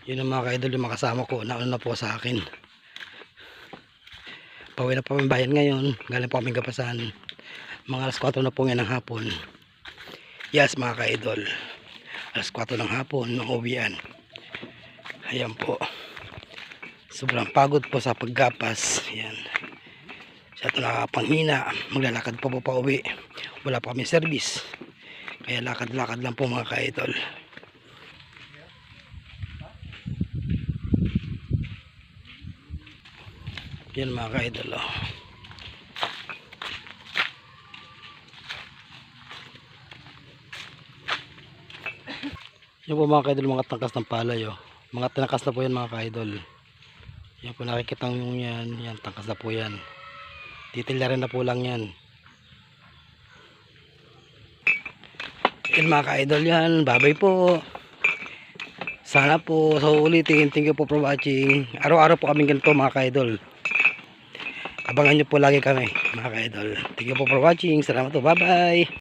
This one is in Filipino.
Yun ang mga ka-idol, yung mga kasama ko nauna na po sa akin. Pauwi na po kami bayan ngayon, galing po kami Gapasan. Mga alas 4 na po ngayon ng hapon. Yes mga ka-idol, alas 4 ng hapon ng uwian. Ayan po, sobrang pagod po sa paggapas. Ayan, sa ito nakapanghina, maglalakad po pa uwi. Wala pa kami service, kaya lakad-lakad lang po mga ka-idol. Yan mga ka-idol, oh. Yan po mga ka-idol, mga tangkas ng palay, oh. Mga tangkas na po yan mga ka-idol. Yan po nakikita nyo yan, yan tangkas na po yan. Titilya rin na po lang yan. Yan mga ka-idol yan, babay po. Sana po sa ulitin. Thank you po for watching. Araw-araw po kami ganito mga ka-idol. Abangan nyo po lagi kami mga ka-idol. Thank you po for watching. Salamat po, bye bye.